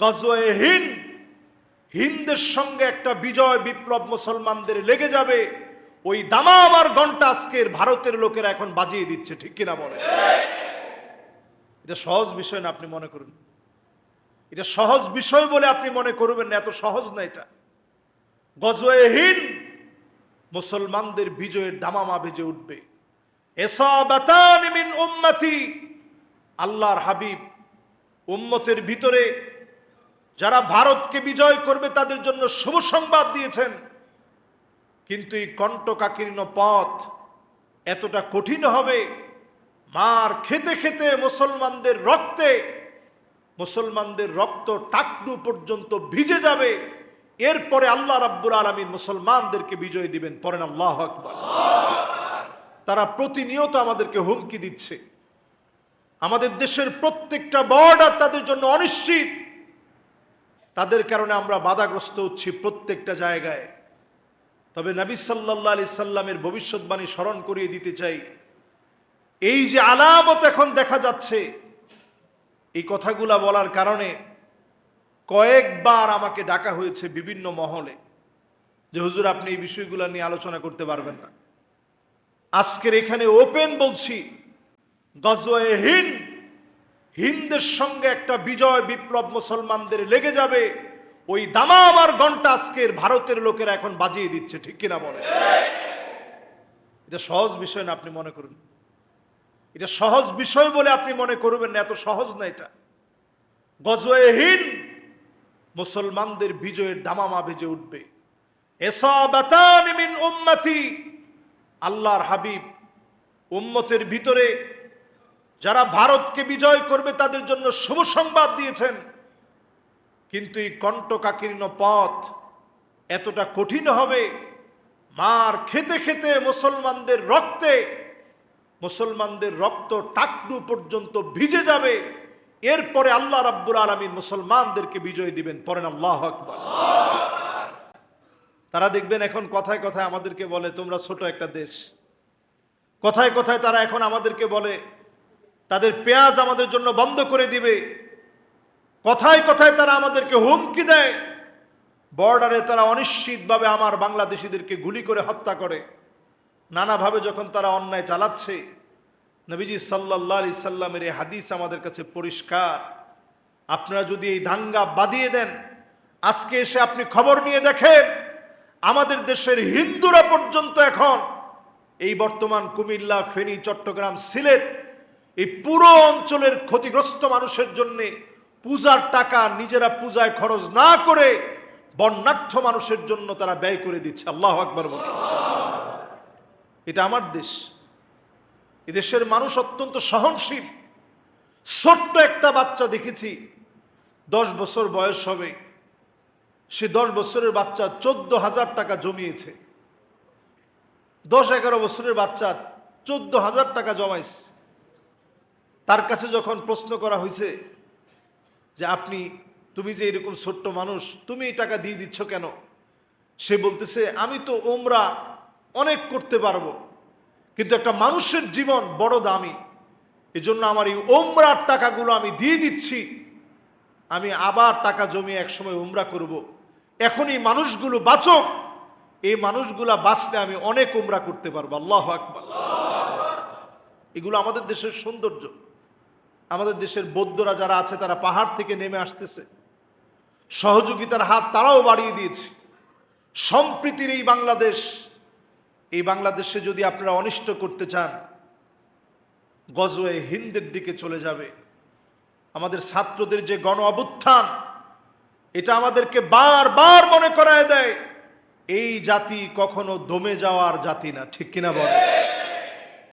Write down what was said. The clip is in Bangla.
গজওয়ে হিন্দ, হিন্দের সঙ্গে একটা বিজয় বিপ্লব মুসলমানদের লেগে যাবে। ওই দামামার ঘন্টা আজকের ভারতের লোকেরা এখন বাজিয়ে দিচ্ছে, ঠিক কিনা বলে? এটা সহজ বিষয় না আপনি মনে করুন, এটা সহজ বিষয় বলে আপনি মনে করবেন না, এত সহজ না এটা। গজওয়ে হিন্দ, মুসলমানদের বিজয়ের দামামা বেজে উঠবে। ইসাবাতান মিন উম্মতি, আল্লাহর হাবিব উম্মতের ভিতরে যারা ভারতকে বিজয় করবে তাদের জন্য শুভ সংবাদ দিয়েছেন। কিন্তু এই কণ্টকাকীর্ণ পথ এতটা কঠিন হবে, মার খেতে খেতে মুসলমানদের রক্ত টাকটু পর্যন্ত ভিজে যাবে। এরপরে আল্লাহ রাব্বুল আলামিন মুসলমানদেরকে বিজয় দিবেন। পড়েন আল্লাহু আকবার। তারা প্রতিনিয়ত আমাদেরকে হুমকি দিচ্ছে। আমাদের দেশের প্রত্যেকটা বর্ডার তাদের জন্য অনিশ্চিত। তাদের কারণে আমরা বাধাগ্রস্ত হচ্ছি প্রত্যেকটা জায়গায়। তবে নবী সাল্লাল্লাহু আলাইহি সাল্লামের ভবিষ্যৎবাণী স্মরণ করিয়ে দিতে চাই। এই যে আলামত এখন দেখা যাচ্ছে, এই কথাগুলা বলার কারণে কয়েকবার আমাকে ডাকা হয়েছে বিভিন্ন মহলে যে হুজুর আপনি এই বিষয়গুলো নিয়ে আলোচনা করতে পারবেন না। আজকের এখানে ওপেন বলছি, গজওয়ে হিন্দ, হিন্দের সঙ্গে একটা বিজয় বিপ্লব মুসলমানদের লেগে যাবে। ওই দামামার ঘন্টা আজকের ভারতের লোকেরা এখন বাজিয়ে দিচ্ছে, ঠিক কিনা বলে? এটা সহজ বিষয় না আপনি মনে করুন, এটা সহজ বিষয় বলে আপনি মনে করবেন না, এত সহজ না এটা। গজওয়ে হিন্দ, মুসলমানদের বিজয়ের দামামা বেজে উঠবে। ইসাবাতান মিন উম্মতি, আল্লাহর হাবিব উম্মতের ভিতরে যারা ভারতকে বিজয় করবে তাদের জন্য শুভ সংবাদ দিয়েছেন। কিন্তু এই কণ্টকাকীর্ণ পথ এতটা কঠিন হবে, মার খেতে খেতে মুসলমানদের রক্ত টাকটু পর্যন্ত ভিজে যাবে। এরপরে আল্লাহ রাব্বুল আলামিন মুসলমানদেরকে বিজয় দিবেন। পড়েন আল্লাহু আকবার। তারা দেখবেন এখন কথায় কথায় আমাদেরকে বলে তোমরা ছোট একটা দেশ। কথায় কথায় তারা এখন আমাদেরকে বলে তাদের পেঁয়াজ আমাদের জন্য বন্ধ করে দিবে। কথায় কথায় তারা আমাদেরকে হুমকি দেয়। বর্ডারে তারা অনিশ্চিতভাবে আমার বাংলাদেশিদেরকে গুলি করে হত্যা করে। নানাভাবে যখন তারা অন্যায় চালাচ্ছে, নবীজি সাল্লাল্লাহু আলাইহি সাল্লামের এই হাদিস আমাদের কাছে পরিষ্কার। আপনারা যদি এই দাঙ্গা বাদিয়ে দেন, আজকে এসে আপনি খবর নিয়ে দেখেন আমাদের দেশের হিন্দুরা পর্যন্ত এখন এই বর্তমান কুমিল্লা, ফেনী, চট্টগ্রাম, সিলেট এই পুরো অঞ্চলের ক্ষতিগ্রস্ত মানুষের জন্য পূজার টাকা নিজেরা পূজায় খরচ না করে বন্যার্থ মানুষের জন্য তারা ব্যয় করে দিচ্ছে। আল্লাহু আকবার বলে। এটা আমার দেশ। এদেশের মানুষ অত্যন্ত সহনশীল। ছোট্ট একটা বাচ্চা দেখেছি, 10 বছর বয়স হবে, সে 10 বছরের বাচ্চা 14,000 টাকা জমিয়েছে। 10-11 বছরের বাচ্চা 14,000 টাকা জমাইছে। তার কাছে যখন প্রশ্ন করা হয়েছে যে তুমি যে এরকম ছোট্ট মানুষ, তুমি এই টাকা দিয়ে দিচ্ছ কেন? সে বলতেছে আমি তো উমরা অনেক করতে পারবো, কিন্তু একটা মানুষের জীবন বড় দামি, এজন্য আমার এই উমরার টাকাগুলো আমি দিয়ে দিচ্ছি। আমি আবার টাকা জমিয়ে একসময় উমরা করব। এখন এই মানুষগুলো বাঁচুক, এই মানুষগুলা বাঁচলে আমি অনেক উমরা করতে পারবো। আল্লাহু আকবার। এগুলো আমাদের দেশের সৌন্দর্য। আমাদের দেশের বৌদ্ধরা যারা আছে তারা পাহাড় থেকে নেমে আসতেছে, সহযোগিতার হাত তারাও বাড়িয়ে দিয়েছে। সম্প্রীতির এই বাংলাদেশে যদি আপনারা অনিষ্ট করতে চান, গজওয়ে হিন্দের দিকে চলে যাবে। আমাদের ছাত্রদের যে গণ অভ্যুত্থান, এটা আমাদেরকে বারবার মনে করায় দেয় এই জাতি কখনো দমে যাওয়ার জাতি না, ঠিক কিনা বলে?